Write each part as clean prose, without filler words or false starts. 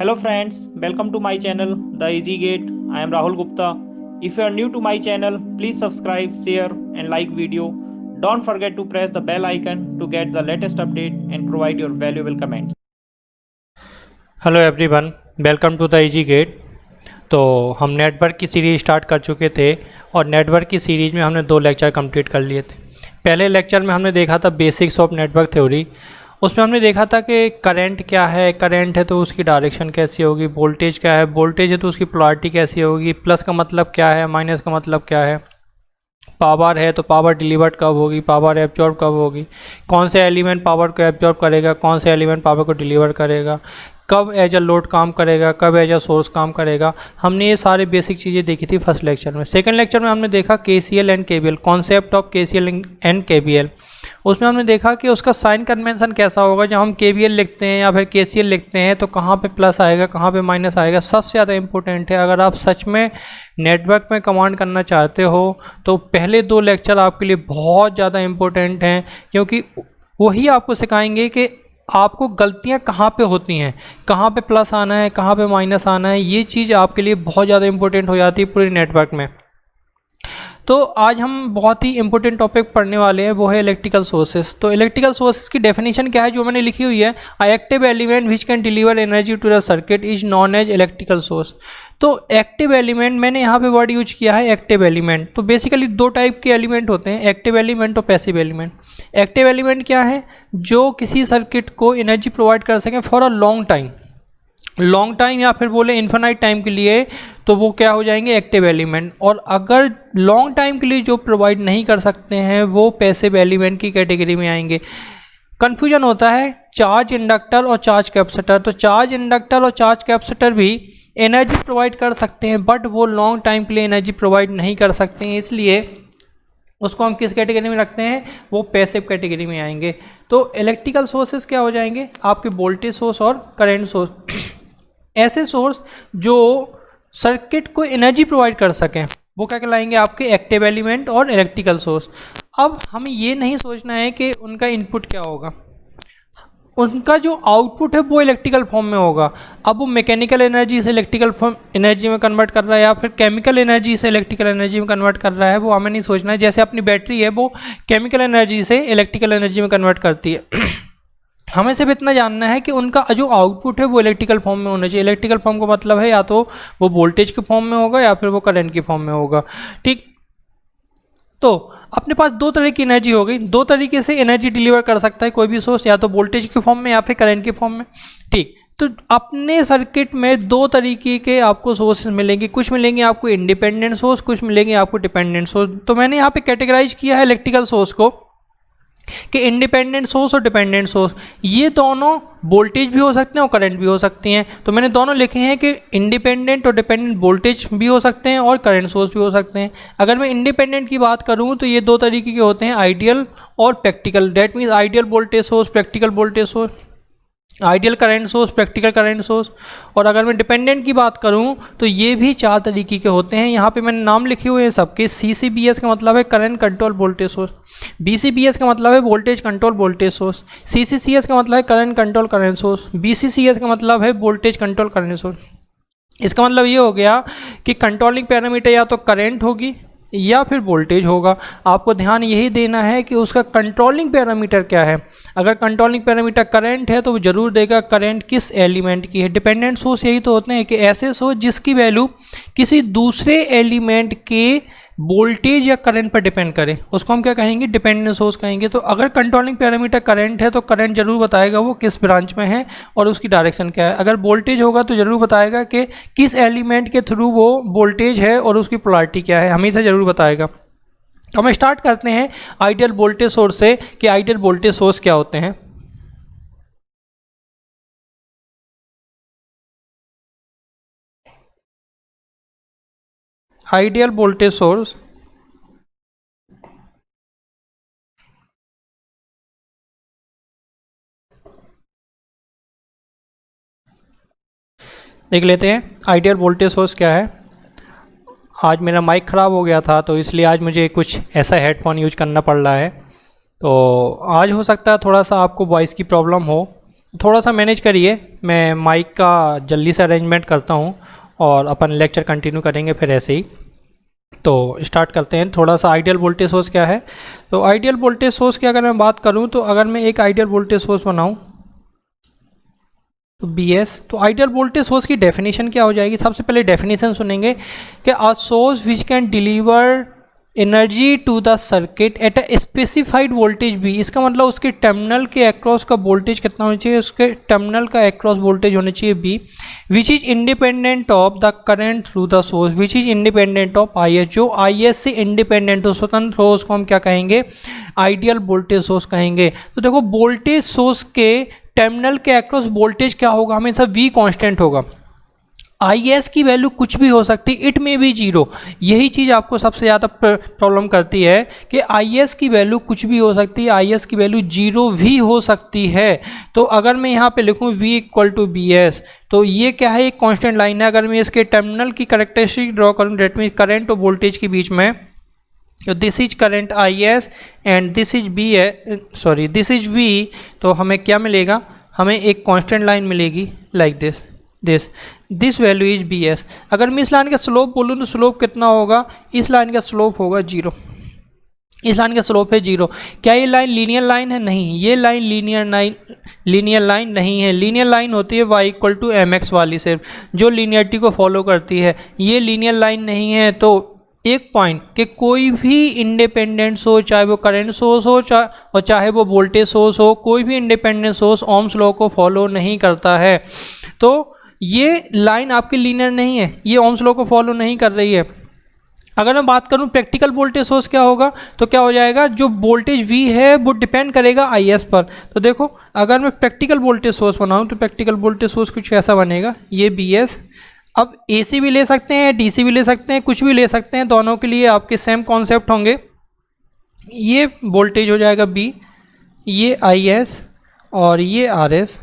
Hello friends, welcome to my channel The Easy Gate. I am Rahul Gupta. If you are new to my channel, please subscribe, share and like video. Don't forget to press the bell icon to get the latest update and provide your valuable comments. Hello everyone, welcome to the easy gate. तो हम network की series start कर चुके थे और network की series में हमने 2 लेक्चर कंप्लीट कर लिए थे। पहले लेक्चर में हमने देखा था बेसिक्स ऑफ नेटवर्क थ्योरी। उसमें हमने देखा था कि करंट क्या है, करंट है तो उसकी डायरेक्शन कैसी होगी, वोल्टेज क्या है, वोल्टेज है तो उसकी पोलैरिटी कैसी होगी, प्लस का मतलब क्या है, माइनस का मतलब क्या है, पावर है तो पावर डिलीवर्ड कब होगी, पावर एब्जॉर्ब कब होगी, कौन से एलिमेंट पावर को एब्जॉर्ब करेगा, कौन से एलिमेंट पावर को डिलीवर करेगा, कब एज अ लोड काम करेगा, कब एज अ सोर्स काम करेगा। हमने ये सारे बेसिक चीज़ें देखी थी फर्स्ट लेक्चर में। सेकंड लेक्चर में हमने देखा KCL and KVL, concept of KCL and KVL। उसमें हमने देखा कि उसका साइन कन्वेंशन कैसा होगा। जब हम KVL लिखते हैं या फिर KCL लिखते हैं तो कहाँ पे प्लस आएगा, कहाँ पे माइनस आएगा। सबसे ज़्यादा इंपॉर्टेंट है, अगर आप सच में नेटवर्क में कमांड करना चाहते हो तो पहले 2 लेक्चर आपके लिए बहुत ज़्यादा इंपॉर्टेंट हैं, क्योंकि वही आपको सिखाएंगे कि आपको गलतियां कहाँ पे होती हैं, कहाँ पे प्लस आना है, कहाँ पे माइनस आना है। ये चीज़ आपके लिए बहुत ज़्यादा इंपॉर्टेंट हो जाती है पूरे नेटवर्क में। तो आज हम बहुत ही इंपॉर्टेंट टॉपिक पढ़ने वाले हैं, वो है इलेक्ट्रिकल सोर्सेस। तो इलेक्ट्रिकल सोर्सेस की डेफिनेशन क्या है जो मैंने लिखी हुई है, a active element which can deliver energy to the circuit is known as electrical source. तो एक्टिव एलिमेंट, मैंने यहाँ पे वर्ड यूज किया है एक्टिव एलिमेंट। तो बेसिकली 2 टाइप के एलिमेंट होते हैं, एक्टिव एलिमेंट और पैसिव एलिमेंट। एक्टिव एलिमेंट क्या है, जो किसी सर्किट को एनर्जी प्रोवाइड कर सकें फॉर अ लॉन्ग टाइम या फिर बोले इन्फिनाइट टाइम के लिए, तो वो क्या हो जाएंगे, एक्टिव एलिमेंट। और अगर लॉन्ग टाइम के लिए जो प्रोवाइड नहीं कर सकते हैं वो पैसिव एलिमेंट की कैटेगरी में आएंगे। कन्फ्यूजन होता है चार्ज इंडक्टर और चार्ज कैपेसिटर। तो चार्ज इंडक्टर और चार्ज कैपेसिटर भी एनर्जी प्रोवाइड कर सकते हैं, बट वो लॉन्ग टाइम के लिए एनर्जी प्रोवाइड नहीं कर सकते हैं, इसलिए उसको हम किस कैटेगरी में रखते हैं, वो पैसिव कैटेगरी में आएंगे। तो इलेक्ट्रिकल सोर्सेस क्या हो जाएंगे, आपके वोल्टेज सोर्स और करंट सोर्स। ऐसे सोर्स जो सर्किट को एनर्जी प्रोवाइड कर सकें वो क्या कहलाएंगे, आपके एक्टिव एलिमेंट और इलेक्ट्रिकल सोर्स। अब हमें ये नहीं सोचना है कि उनका इनपुट क्या होगा, उनका जो आउटपुट है वो इलेक्ट्रिकल फॉर्म में होगा। अब वो मैकेनिकल एनर्जी से इलेक्ट्रिकल फॉर्म एनर्जी में कन्वर्ट कर रहा है या फिर केमिकल एनर्जी से इलेक्ट्रिकल एनर्जी में कन्वर्ट कर रहा है, वो हमें नहीं सोचना है। जैसे अपनी बैटरी है वो केमिकल एनर्जी से इलेक्ट्रिकल एनर्जी में कन्वर्ट करती है। हमें सिर्फ इतना जानना है कि उनका जो आउटपुट है वो इलेक्ट्रिकल फॉर्म में होना चाहिए। इलेक्ट्रिकल फॉर्म का मतलब है या तो वो वोल्टेज के फॉर्म में होगा या फिर वो करंट के फॉर्म में होगा। ठीक, तो अपने पास 2 तरह की एनर्जी हो गई, 2 तरीके से एनर्जी डिलीवर कर सकता है कोई भी सोर्स, या तो वोल्टेज के फॉर्म में या फिर करंट के फॉर्म में। ठीक, तो अपने सर्किट में 2 तरीके के आपको सोर्सेज मिलेंगे, कुछ मिलेंगे आपको इंडिपेंडेंट सोर्स, कुछ मिलेंगे आपको डिपेंडेंट सोर्स। तो मैंने यहाँ पे कैटेगराइज किया है इलेक्ट्रिकल सोर्स को कि इंडिपेंडेंट सोर्स और डिपेंडेंट सोर्स, ये दोनों वोल्टेज भी हो सकते हैं और करंट भी हो सकती हैं। तो मैंने दोनों लिखे हैं कि इंडिपेंडेंट और डिपेंडेंट वोल्टेज भी हो सकते हैं और करंट सोर्स भी हो सकते हैं। अगर मैं इंडिपेंडेंट की बात करूं तो ये 2 तरीके के होते हैं, आइडियल और practical. That means ideal voltage source, practical voltage source, ideal current source, practical current source. और अगर मैं डिपेंडेंट की बात करूं तो ये भी 4 तरीके के होते हैं। यहाँ पे मैंने नाम लिखे हुए हैं सबके। CCBS का मतलब है current control voltage source, BCBS का मतलब है voltage control voltage source, CCCS का मतलब है current control current source, BCCS का मतलब है वोल्टेज कंट्रोल करंट सोर्स। इसका मतलब ये हो गया कि कंट्रोलिंग पैरामीटर या तो करंट होगी या फिर वोल्टेज होगा। आपको ध्यान यही देना है कि उसका कंट्रोलिंग पैरामीटर क्या है। अगर कंट्रोलिंग पैरामीटर करंट है तो वो जरूर देगा करंट किस एलिमेंट की है। डिपेंडेंट सोर्स यही तो होते हैं कि ऐसे सोर्स जिसकी वैल्यू किसी दूसरे एलिमेंट के वोल्टेज या करंट पर डिपेंड करे, उसको हम क्या कहेंगे, डिपेंडेंट सोर्स कहेंगे। तो अगर कंट्रोलिंग पैरामीटर करंट है तो करंट जरूर बताएगा वो किस ब्रांच में है और उसकी डायरेक्शन क्या है। अगर वोल्टेज होगा तो जरूर बताएगा कि किस एलिमेंट के थ्रू वो वोल्टेज है और उसकी पोलैरिटी क्या है, हमेशा जरूर बताएगा। तो हम स्टार्ट करते हैं आइडियल वोल्टेज सोर्स से कि आइडियल वोल्टेज सोर्स क्या होते हैं। आइडियल वोल्टेज सोर्स देख लेते हैं आइडियल वोल्टेज सोर्स क्या है। आज मेरा माइक ख़राब हो गया था तो इसलिए आज मुझे कुछ ऐसा हेडफोन यूज करना पड़ रहा है। तो आज हो सकता है थोड़ा सा आपको वॉइस की प्रॉब्लम हो, थोड़ा सा मैनेज करिए, मैं माइक का जल्दी से अरेंजमेंट करता हूँ और अपन लेक्चर कंटिन्यू करेंगे फिर ऐसे ही। तो स्टार्ट करते हैं। थोड़ा सा आइडियल वोल्टेज सोर्स क्या है। तो आइडियल वोल्टेज सोर्स की अगर मैं बात करूं, तो अगर मैं एक आइडियल वोल्टेज सोर्स बनाऊं तो BS, तो आइडियल वोल्टेज सोर्स की डेफिनेशन क्या हो जाएगी। सबसे पहले डेफिनेशन सुनेंगे कि a source which can deliver energy to the circuit at a specified voltage भी। इसका मतलब उसके टर्मिनल के अक्रॉस का वोल्टेज कितना होना चाहिए, उसके टर्मिनल का अक्रॉस वोल्टेज होना चाहिए B, which is independent of the current through the source, which is independent of IS, जो IS से इंडिपेंडेंट हो, स्वतंत्र हो, उसको हम क्या कहेंगे, आइडियल वोल्टेज सोर्स कहेंगे। तो देखो वोल्टेज सोर्स के टर्मिनल के अक्रॉस वोल्टेज क्या होगा, हमेशा V कांस्टेंट होगा। IS की वैल्यू कुछ भी हो सकती है, इट में भी जीरो। यही चीज़ आपको सबसे ज़्यादा प्रॉब्लम करती है कि IS की वैल्यू कुछ भी हो सकती है, IS की वैल्यू जीरो भी हो सकती है। तो अगर मैं यहाँ पे लिखूँ V इक्वल टू BS, तो ये क्या है, एक कांस्टेंट लाइन है। अगर मैं इसके टर्मिनल की कैरेक्टरिस्टिक ड्रॉ करूँ, डेट मीन करंट और वोल्टेज के बीच में, तो this is current IS and this is B है, सॉरी दिस इज V, तो हमें क्या मिलेगा, हमें एक कांस्टेंट लाइन मिलेगी like this value is BS। अगर मैं इस लाइन का स्लोप बोलूँ तो स्लोप कितना होगा, इस लाइन का स्लोप होगा 0, इस लाइन का स्लोप है 0। क्या ये लाइन लीनियर लाइन है, नहीं, ये लाइन लीनियर लाइन नहीं है। लीनियर लाइन होती है y इक्वल टू mx वाली, सिर्फ जो लीनियरिटी को फॉलो करती है। ये लीनियर लाइन नहीं है। तो एक पॉइंट कि कोई भी इंडिपेंडेंट सोर्स, चाहे वो करंट सोर्स हो और चाहे वो वोल्टेज सोर्स हो, कोई भी इंडिपेंडेंट सोर्स ओम्स लॉ को फॉलो नहीं करता है। तो ये लाइन आपकी लीनियर नहीं है, ये ओम्स लॉ को फॉलो नहीं कर रही है। अगर मैं बात करूं प्रैक्टिकल वोल्टेज सोर्स क्या होगा, तो क्या हो जाएगा, जो वोल्टेज V है वो डिपेंड करेगा IS पर। तो देखो अगर मैं प्रैक्टिकल वोल्टेज सोर्स बनाऊं तो प्रैक्टिकल वोल्टेज सोर्स कुछ ऐसा बनेगा, ये BS। अब AC भी ले सकते हैं, DC भी ले सकते हैं, कुछ भी ले सकते हैं, दोनों के लिए आपके सेम कॉन्सेप्ट होंगे। ये वोल्टेज हो जाएगा B, ये IS और ये RS,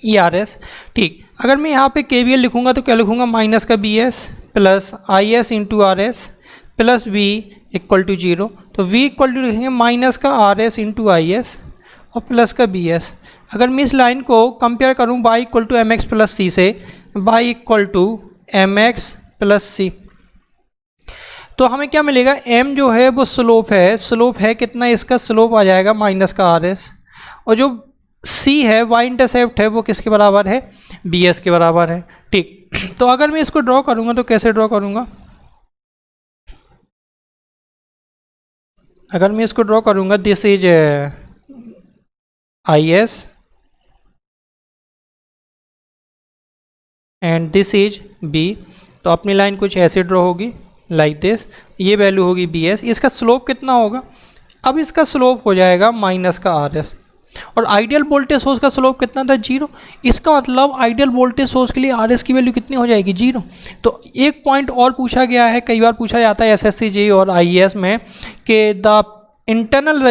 ये RS। ठीक, अगर मैं यहाँ पे KVL लिखूँगा तो क्या लिखूँगा, माइनस का BS plus IS into RS plus V equal to 0। तो V इक्वल टू लिखेंगे माइनस का RS इंटू IS और प्लस का BS। अगर मैं इस लाइन को कंपेयर करूँ y equal to MX plus C से, y equal to MX plus C, तो हमें क्या मिलेगा, M जो है वो स्लोप है कितना, इसका स्लोप आ जाएगा माइनस का RS, और जो C है y इंटरसेप्ट है वो किसके बराबर है, BS के बराबर है। ठीक, तो अगर मैं इसको ड्रॉ करूँगा तो कैसे ड्रॉ करूँगा, अगर मैं इसको ड्रॉ करूँगा, this is IS and this is B, तो अपनी लाइन कुछ ऐसे ड्रॉ होगी लाइक दिस, ये वैल्यू होगी BS। इसका स्लोप कितना होगा, अब इसका स्लोप हो जाएगा माइनस का RS, और आइडियल वोल्टेज सोर्स का स्लोप कितना था, 0। इसका मतलब आइडियल वोल्टेज सोर्स के लिए RS की वैल्यू कितनी हो जाएगी, 0। तो एक पॉइंट और पूछा गया है, कई बार पूछा जाता है SSC JEE और IAS में, कि the internal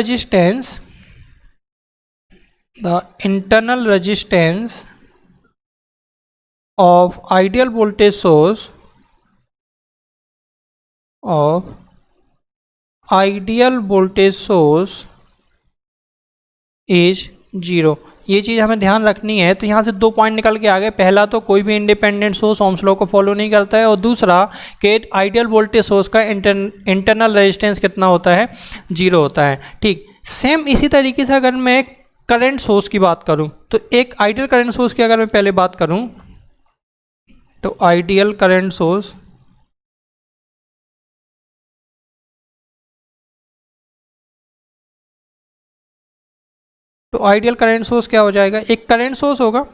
resistance of ideal voltage source is 0। ये चीज़ हमें ध्यान रखनी है। तो यहाँ से 2 पॉइंट निकल के आ गए। पहला तो कोई भी इंडिपेंडेंट सोर्स ओम्स लॉ को फॉलो नहीं करता है, और दूसरा कि आइडियल वोल्टेज सोर्स का इंटरनल रेजिस्टेंस कितना होता है, 0 होता है। ठीक, सेम इसी तरीके से अगर मैं करंट सोर्स की बात करूँ, तो एक आइडियल करंट सोर्स की अगर मैं पहले बात करूँ, तो आइडियल करंट सोर्स क्या हो जाएगा, एक करंट सोर्स होगा।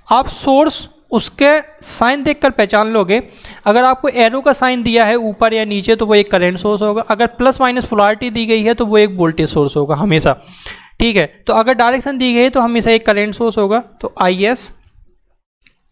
आप सोर्स उसके साइन देखकर पहचान लोगे। अगर आपको एरो का साइन दिया है ऊपर या नीचे तो वो एक करंट सोर्स होगा, अगर प्लस माइनस पोलैरिटी दी गई है तो वो एक वोल्टेज सोर्स होगा हमेशा। ठीक है, तो अगर डायरेक्शन दी गई है तो हमेशा एक करंट सोर्स होगा। तो IS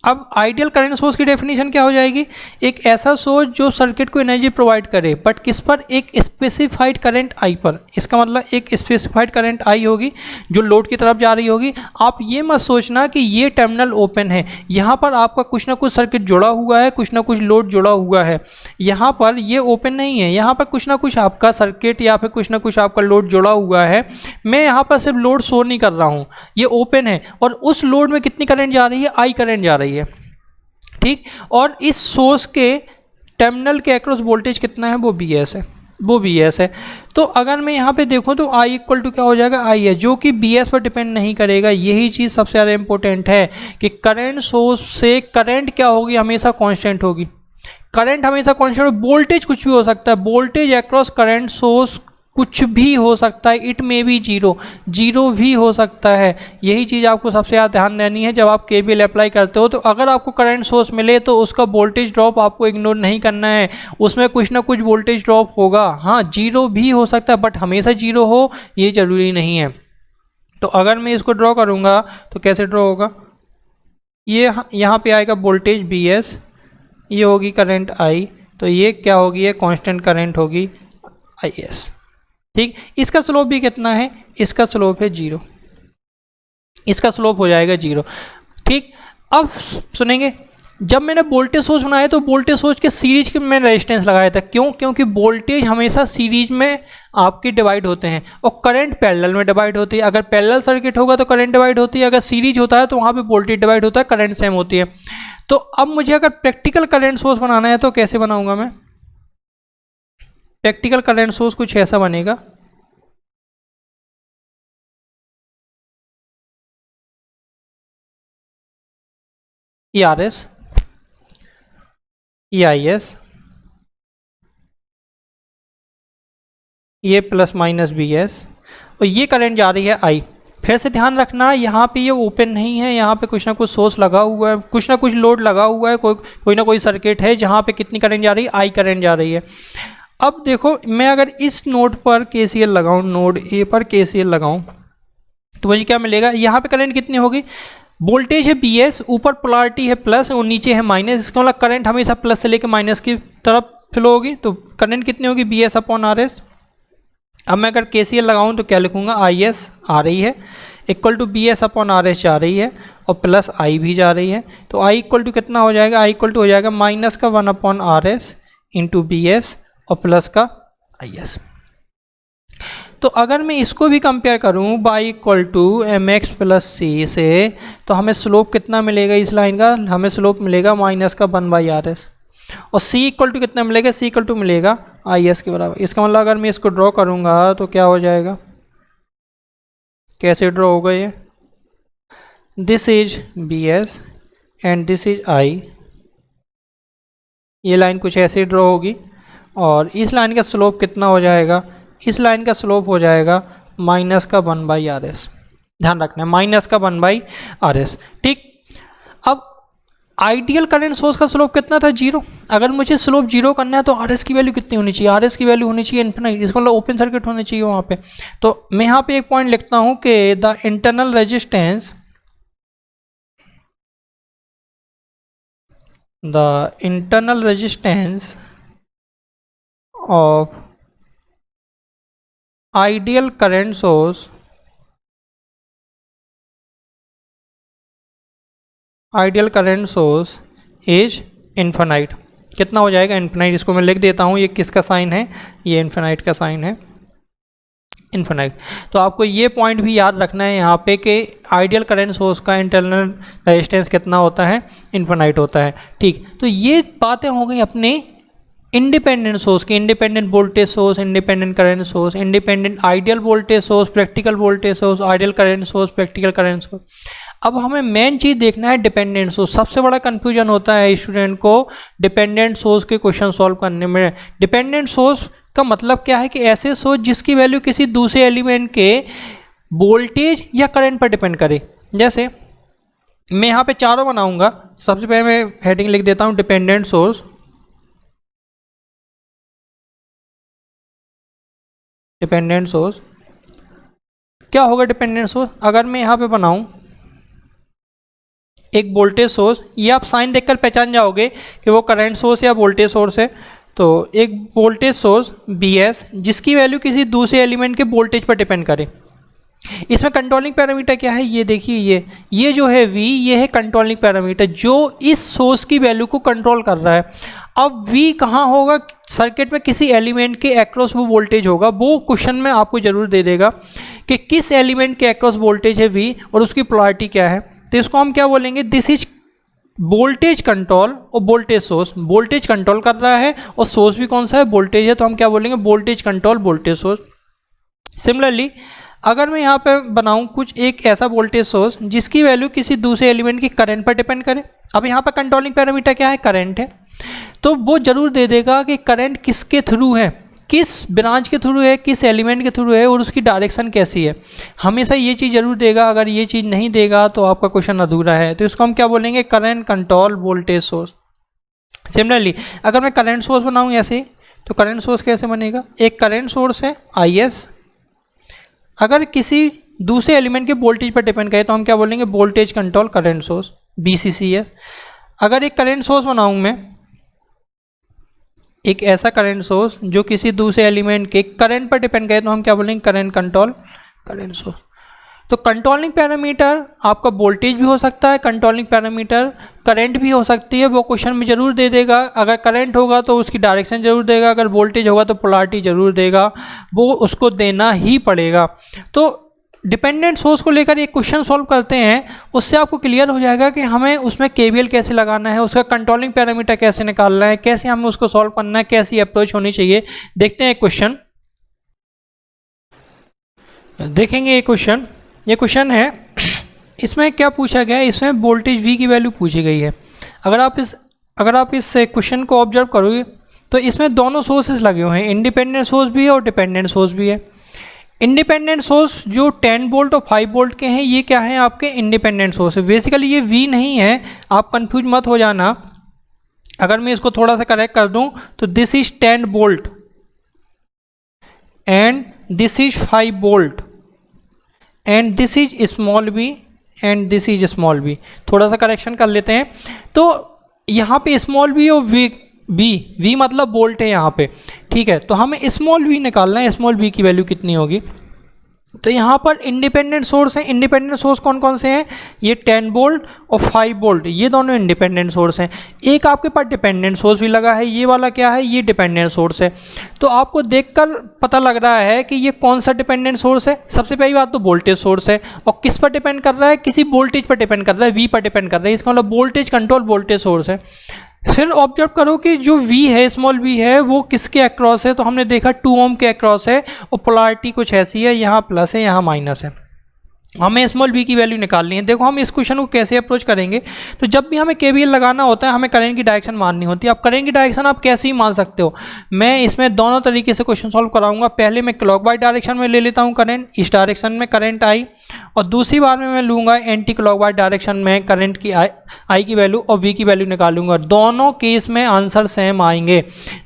अब आइडियल करंट सोर्स की डेफिनेशन क्या हो जाएगी, एक ऐसा सोर्स जो सर्किट को एनर्जी प्रोवाइड करे बट किस पर, एक स्पेसिफाइड करंट आई पर। इसका मतलब एक स्पेसिफाइड करंट आई होगी जो लोड की तरफ जा रही होगी। आप ये मत सोचना कि ये टर्मिनल ओपन है, यहाँ पर आपका कुछ ना कुछ सर्किट जुड़ा हुआ है, कुछ ना कुछ लोड जुड़ा हुआ है। यहाँ पर ये ओपन नहीं है, यहाँ पर कुछ ना कुछ आपका सर्किट या फिर कुछ ना कुछ आपका लोड जुड़ा हुआ है। मैं यहाँ पर सिर्फ लोड शो नहीं कर रहा हूँ, ये ओपन है और उस लोड में कितनी करंट जा रही है, आई करंट जा रही है, ठीक। और इस सोर्स के टर्मिनल के अक्रॉस वोल्टेज कितना है, वो BS है, वो BS है। तो अगर मैं यहाँ पे देखूँ तो I इक्वल टू क्या हो जाएगा, I है, जो कि BS पर डिपेंड नहीं करेगा। यही चीज़ सबसे ज़्यादा इंपॉर्टेंट है कि करंट सोर्स से करंट क्या होगी, हमेशा कांस्टेंट होगी। करंट हमेशा कांस्टेंट, वोल्टेज कुछ भी हो सकता है, वोल्टेज अक्रॉस करंट सोर्स कुछ भी हो सकता है, इट में भी जीरो भी हो सकता है। यही चीज़ आपको सबसे ज़्यादा ध्यान देनी है जब आप KVL अप्लाई करते हो। तो अगर आपको करंट सोर्स मिले तो उसका वोल्टेज ड्रॉप आपको इग्नोर नहीं करना है, उसमें कुछ ना कुछ वोल्टेज ड्रॉप होगा। हाँ, जीरो भी हो सकता है बट हमेशा जीरो हो ये ज़रूरी नहीं है। तो अगर मैं इसको ड्रॉ करूँगा तो कैसे ड्रॉ होगा, ये यहाँ पे आएगा वोल्टेज BS, ये होगी करंट I, तो ये क्या होगी, ये कांस्टेंट करंट होगी IS, ठीक। इसका स्लोप भी कितना है, इसका स्लोप है 0, इसका स्लोप हो जाएगा 0, ठीक। अब सुनेंगे, जब मैंने वोल्टेज सोर्स बनाया तो वोल्टेज सोर्स के सीरीज के में रेजिस्टेंस लगाया था, क्यों, क्योंकि वोल्टेज हमेशा सीरीज में आपके डिवाइड होते हैं और करंट पैरेलल में डिवाइड होती है। अगर पैरेलल सर्किट होगा तो करंट डिवाइड होती है, अगर सीरीज होता है तो वहाँ पे वोल्टेज डिवाइड होता है, करंट सेम होती है। तो अब मुझे अगर प्रैक्टिकल करंट सोर्स बनाना है तो कैसे बनाऊंगा मैं, प्रैक्टिकल करंट सोर्स कुछ ऐसा बनेगा, ये RS, ये IS, ये प्लस माइनस BS और ये करंट जा रही है I। फिर से ध्यान रखना, यहाँ पे ये ओपन नहीं है, यहाँ पे कुछ ना कुछ सोर्स लगा हुआ है, कुछ ना कुछ लोड लगा हुआ है, कोई ना कोई सर्किट है जहाँ पे कितनी करंट जा रही है, I करंट जा रही है। अब देखो, मैं अगर इस नोड पर KCL लगाऊं, नोड A पर KCL लगाऊं तो मुझे क्या मिलेगा, यहाँ पे करंट कितनी होगी, वोल्टेज है BS, ऊपर पोलैरिटी है प्लस और नीचे है माइनस, इसका मतलब करंट हमेशा प्लस से लेकर माइनस की तरफ फ्लो होगी। तो करंट कितनी होगी, BS अपॉन RS। अब मैं अगर KCL लगाऊं तो क्या लिखूंगा, IS आ रही है equal to BS upon RS जा रही है और प्लस I भी जा रही है। तो I इक्वल टू कितना हो जाएगा, I इक्वल टू हो जाएगा माइनस का 1 अपॉन RS इंटू BS और प्लस का IS। तो अगर मैं इसको भी कंपेयर करूं y equal to MX plus C से, तो हमें स्लोप कितना मिलेगा इस लाइन का, हमें स्लोप मिलेगा माइनस का 1/RS और C इक्वल टू कितना मिलेगा, C इक्वल टू मिलेगा IS के बराबर। इसका मतलब अगर मैं इसको ड्रॉ करूंगा तो क्या हो जाएगा, कैसे ड्रॉ होगा ये, this is BS and this is I, ये लाइन कुछ ऐसे ड्रॉ होगी और इस लाइन का स्लोप कितना हो जाएगा, इस लाइन का स्लोप हो जाएगा माइनस का 1/RS। ध्यान रखना है माइनस का 1/RS, ठीक। अब आइडियल करंट सोर्स का स्लोप कितना था, 0। अगर मुझे स्लोप 0 करना है तो RS की वैल्यू कितनी होनी चाहिए, RS की वैल्यू होनी चाहिए इन्फिनिट, इसका मतलब ओपन सर्किट होना चाहिए वहाँ पे। तो मैं यहाँ पे एक पॉइंट लिखता हूँ कि the internal resistance of ideal current source is infinite. कितना हो जाएगा, इन्फिनाइट। इसको मैं लिख देता हूँ, ये किसका साइन है, ये इन्फिनाइट का साइन है, इन्फिनाइट। तो आपको ये पॉइंट भी याद रखना है यहाँ पे कि आइडियल करंट सोर्स का इंटरनल रेजिस्टेंस कितना होता है, इन्फिनाइट होता है, ठीक। तो ये बातें हो गई अपने इंडिपेंडेंट सोर्स की, independent voltage source, independent current source, independent ideal voltage source, practical voltage source, ideal current source, practical current source. अब हमें मेन चीज़ देखना है डिपेंडेंट सोर्स। सबसे बड़ा कंफ्यूजन होता है स्टूडेंट को डिपेंडेंट सोर्स के क्वेश्चन सॉल्व करने में। डिपेंडेंट सोर्स का मतलब क्या है कि ऐसे सोर्स जिसकी वैल्यू किसी दूसरे एलिमेंट के वोल्टेज या करंट पर डिपेंड करे। जैसे मैं यहाँ पे चारों बनाऊंगा, सबसे पहले मैं हेडिंग लिख देता हूँ डिपेंडेंट सोर्स, डिपेंडेंट सोर्स क्या होगा डिपेंडेंट सोर्स। अगर मैं यहाँ पे बनाऊं एक वोल्टेज सोर्स, ये आप साइन देखकर पहचान जाओगे कि वो करंट सोर्स या वोल्टेज सोर्स है। तो एक वोल्टेज सोर्स Vs जिसकी वैल्यू किसी दूसरे एलिमेंट के वोल्टेज पर डिपेंड करे। इसमें कंट्रोलिंग पैरामीटर क्या है, ये देखिए, ये जो है V, ये है कंट्रोलिंग पैरामीटर जो इस सोर्स की वैल्यू को कंट्रोल कर रहा है। अब V कहाँ होगा, सर्किट में किसी एलिमेंट के अक्रॉस वो वोल्टेज होगा। वो क्वेश्चन में आपको जरूर दे देगा कि किस एलिमेंट के अक्रॉस वोल्टेज है V और उसकी पोलैरिटी क्या है। तो इसको हम क्या बोलेंगे, दिस इज वोल्टेज कंट्रोल और वोल्टेज सोर्स। वोल्टेज कंट्रोल कर रहा है और सोर्स भी कौन सा है, वोल्टेज है, तो हम क्या बोलेंगे, voltage control voltage source. Similarly अगर मैं यहाँ पे बनाऊँ कुछ एक ऐसा वोल्टेज सोर्स जिसकी वैल्यू किसी दूसरे एलिमेंट की करंट पर डिपेंड करे। अब यहाँ पर कंट्रोलिंग पैरामीटर क्या है, करंट है, तो वो जरूर दे देगा कि करंट किसके थ्रू है, किस ब्रांच के थ्रू है, किस एलिमेंट के थ्रू है और उसकी डायरेक्शन कैसी है। हमेशा ये चीज़ जरूर देगा। अगर ये चीज़ नहीं देगा तो आपका क्वेश्चन अधूरा है। तो इसको हम क्या बोलेंगे, current control voltage source. Similarly अगर मैं करंट सोर्स बनाऊँ ऐसे, तो करंट सोर्स कैसे बनेगा, एक करंट सोर्स है Is, अगर किसी दूसरे एलिमेंट के वोल्टेज पर डिपेंड करे तो हम क्या बोलेंगे, voltage control current source VCCS। अगर एक करंट सोर्स बनाऊँ मैं, एक ऐसा करंट सोर्स जो किसी दूसरे एलिमेंट के करंट पर डिपेंड करे तो हम क्या बोलेंगे, करंट कंट्रोल करंट सोर्स। तो कंट्रोलिंग पैरामीटर आपका वोल्टेज भी हो सकता है, कंट्रोलिंग पैरामीटर करंट भी हो सकती है। वो क्वेश्चन में जरूर दे देगा। अगर करंट होगा तो उसकी डायरेक्शन जरूर देगा, अगर वोल्टेज होगा तो पोलैरिटी जरूर देगा, वो उसको देना ही पड़ेगा। तो डिपेंडेंट सोर्स को लेकर एक क्वेश्चन सॉल्व करते हैं, उससे आपको क्लियर हो जाएगा कि हमें उसमें KVL कैसे लगाना है, उसका कंट्रोलिंग पैरामीटर कैसे निकालना है, कैसे हमें उसको सॉल्व करना है, कैसी अप्रोच होनी चाहिए। देखते हैं क्वेश्चन, देखेंगे ये क्वेश्चन है। इसमें क्या पूछा गया है, इसमें वोल्टेज V की वैल्यू पूछी गई है। अगर आप इस क्वेश्चन को ऑब्जर्व करोगे तो इसमें दोनों सोर्सेज लगे हुए हैं, इंडिपेंडेंट सोर्स भी है और डिपेंडेंट सोर्स भी है। इंडिपेंडेंट सोर्स जो 10 वोल्ट और 5 वोल्ट के हैं, ये क्या है, आपके इंडिपेंडेंट सोर्स है। बेसिकली ये V नहीं है, आप कंफ्यूज मत हो जाना। अगर मैं इसको थोड़ा सा करेक्ट कर दूं तो this is 10 volt and this is 5 volt and this is small v and this is small v। थोड़ा सा करेक्शन कर लेते हैं। तो यहाँ पे स्मॉल v और v मतलब वोल्ट है यहाँ पे, ठीक है। तो हमें स्मॉल v निकालना है, स्मॉल v की वैल्यू कितनी होगी। तो यहाँ पर इंडिपेंडेंट सोर्स हैं। इंडिपेंडेंट सोर्स कौन कौन से हैं, ये 10 वोल्ट और 5 वोल्ट, ये दोनों इंडिपेंडेंट सोर्स हैं। एक आपके पास डिपेंडेंट सोर्स भी लगा है, ये वाला क्या है, ये डिपेंडेंट सोर्स है। तो आपको देखकर पता लग रहा है कि ये कौन सा डिपेंडेंट सोर्स है। सबसे पहली बात तो वोल्टेज सोर्स है, और किस पर डिपेंड कर रहा है, किसी वोल्टेज पर डिपेंड कर रहा है, V पर डिपेंड कर रहा है। इसका मतलब वोल्टेज कंट्रोल वोल्टेज सोर्स है। फिर ऑब्जर्व करो कि जो V है, स्मॉल v है, वो किसके अक्रॉस है। तो हमने देखा 2 ओम के अक्रॉस है और पोलैरिटी कुछ ऐसी है, यहाँ प्लस है यहाँ माइनस है। हमें स्मॉल v की वैल्यू निकालनी है। देखो हम इस क्वेश्चन को कैसे अप्रोच करेंगे। तो जब भी हमें KVL लगाना होता है, हमें करंट की डायरेक्शन माननी होती है। अब करंट की डायरेक्शन आप कैसे ही मान सकते हो, मैं इसमें दोनों तरीके से क्वेश्चन सॉल्व कराऊंगा। पहले मैं क्लॉकवाइज डायरेक्शन में ले लेता हूँ करंट, इस डायरेक्शन में करंट आई, और दूसरी बार में मैं लूँगा एंटी क्लॉकवाइज डायरेक्शन में करंट की आई की वैल्यू और V की वैल्यू निकालूंगा। दोनों केस में आंसर सेम आएंगे।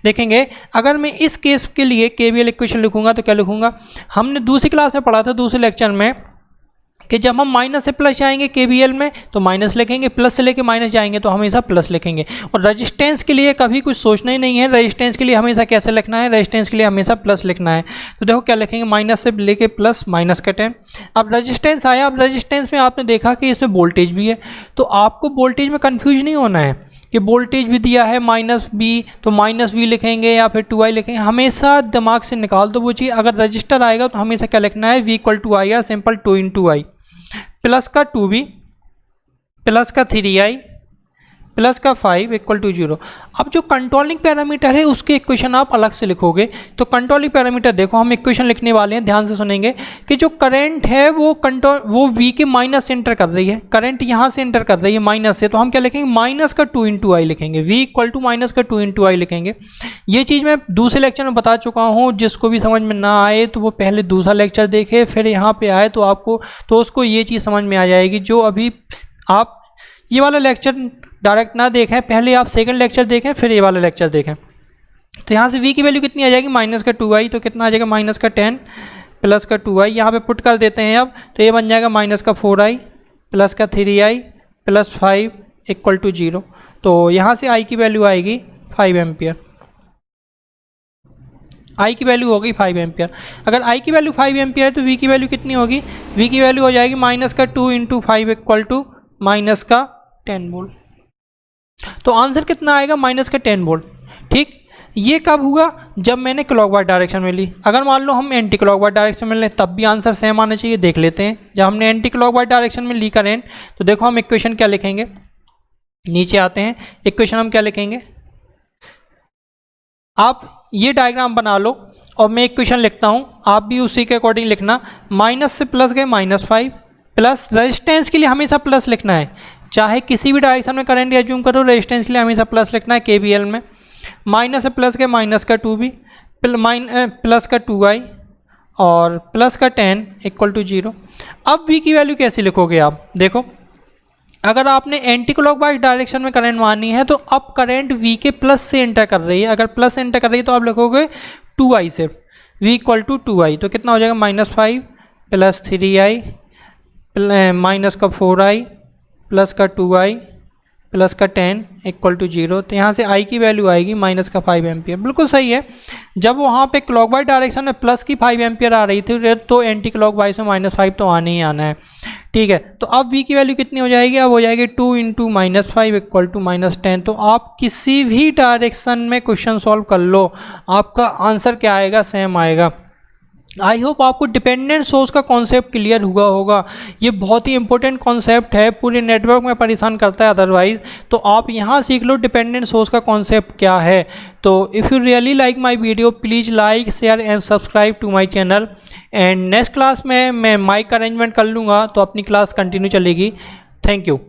देखेंगे अगर मैं इस केस के लिए KVL इक्वेशन लिखूंगा तो क्या लिखूंगा, हमने दूसरी क्लास में पढ़ा था, दूसरे लेक्चर में, कि जब हम माइनस से प्लस जाएंगे KVL में तो माइनस लिखेंगे, प्लस से लेके माइनस जाएंगे तो हमेशा प्लस लिखेंगे। और रेजिस्टेंस के लिए कभी कुछ सोचना ही नहीं है, रेजिस्टेंस के लिए हमेशा कैसे लिखना है, रेजिस्टेंस के लिए हमेशा प्लस लिखना है। तो देखो क्या लिखेंगे, माइनस से लेके प्लस, माइनस का 10। अब रेजिस्टेंस आया, अब रेजिस्टेंस में आपने देखा कि इसमें वोल्टेज भी है, तो आपको वोल्टेज में कन्फ्यूज नहीं होना है कि वोल्टेज भी दिया है -V, तो -V लिखेंगे या फिर 2i लिखेंगे। हमेशा दिमाग से निकाल दो वो चीज़। अगर रजिस्टर आएगा तो हमेशा क्या लिखना है, V = IR, simple 2 × I, plus का 2V, प्लस का 3i, प्लस का 5 = 0। अब जो कंट्रोलिंग पैरामीटर है उसके इक्वेशन आप अलग से लिखोगे। तो कंट्रोलिंग पैरामीटर देखो, हम इक्वेशन लिखने वाले हैं, ध्यान से सुनेंगे कि जो करंट है वो V के माइनस से एंटर कर रही है, करंट यहाँ से एंटर कर रही है माइनस से, तो हम क्या लिखेंगे, माइनस का 2 × I लिखेंगे, V = माइनस का 2 × I लिखेंगे। ये चीज़ मैं दूसरे लेक्चर में बता चुका हूँ, जिसको भी समझ में ना आए तो वो पहले दूसरा लेक्चर देखे, फिर यहाँ पर आए तो उसको ये चीज़ समझ में आ जाएगी। जो अभी आप ये वाला लेक्चर डायरेक्ट ना देखें, पहले आप सेकंड लेक्चर देखें फिर ये वाला लेक्चर देखें। तो यहाँ से V की वैल्यू कितनी आ जाएगी, माइनस का 2i, तो कितना आ जाएगा, माइनस का 10 प्लस का 2i। यहाँ पे पुट कर देते हैं अब, तो ये बन जाएगा माइनस का 4i, प्लस का 3i, प्लस 5 इक्वल टू 0। तो यहाँ से आई की वैल्यू आएगी 5 एम्पियर। आई की वैल्यू होगी 5 एम्पियर। अगर आई की वैल्यू 5 एम्पियर है तो वी की वैल्यू कितनी होगी? वी की वैल्यू हो जाएगी माइनस का 2 इंटू 5 इक्वल टू माइनस का 10 वोल्ट। तो आंसर कितना आएगा? माइनस का 10 वोल्ट। ठीक, ये कब हुआ? जब मैंने क्लॉकवाइज डायरेक्शन में ली। अगर मान लो हम एंटी क्लॉकवाइज डायरेक्शन में लें तब भी आंसर सेम आना चाहिए। देख लेते हैं। जब हमने एंटी क्लॉकवाइज डायरेक्शन में ली करेंट, तो देखो हम इक्वेशन क्या लिखेंगे। नीचे आते हैं, इक्वेशन हम क्या लिखेंगे? आप ये डायग्राम बना लो और मैं इक्वेशन लिखता हूँ, आप भी उसी के अकॉर्डिंग लिखना। माइनस से प्लस गए -5, प्लस रेजिस्टेंस के लिए हमेशा प्लस लिखना है। चाहे किसी भी डायरेक्शन में करंट एज्यूम करो, रेजिस्टेंस के लिए हमेशा प्लस लिखना है KVL में। माइनस से प्लस गए माइनस का 2B, प्लस का 2I और प्लस का 10 इक्वल टू 0। अब V की वैल्यू कैसे लिखोगे आप? देखो, अगर आपने एंटी क्लॉकवाइज डायरेक्शन में करंट मारनी है तो अब करंट V के प्लस से एंटर कर रही है। अगर प्लस एंटर कर रही है तो आप लिखोगे 2I सिर्फ, V इक्वल टू 2I। तो कितना हो जाएगा? -5 प्लस 3I माइनस का 4I प्लस का 2I प्लस का 10 इक्वल टू 0। तो यहाँ से I की वैल्यू आएगी माइनस का 5 एम्पियर। बिल्कुल सही है। जब वहाँ पे क्लॉकवाइज डायरेक्शन में प्लस की 5 एम्पियर आ रही थी तो एंटी क्लॉकवाइज में -5 तो आने ही आना है। ठीक है, तो अब V की वैल्यू कितनी हो जाएगी? अब हो जाएगी 2 इंटू -5 इक्वल टू -10। तो आप किसी भी डायरेक्शन में क्वेश्चन सॉल्व कर लो, आपका आंसर क्या आएगा? सेम आएगा। आई होप आपको डिपेंडेंट सोर्स का कॉन्सेप्ट क्लियर हुआ होगा। ये बहुत ही इंपॉर्टेंट कॉन्सेप्ट है, पूरे नेटवर्क में परेशान करता है अदरवाइज। तो आप यहाँ सीख लो डिपेंडेंट सोर्स का कॉन्सेप्ट क्या है। तो if you really like my video please like share and subscribe to my channel. And next class में मैं माइक अरेंजमेंट कर लूँगा तो अपनी क्लास कंटिन्यू चलेगी। Thank you.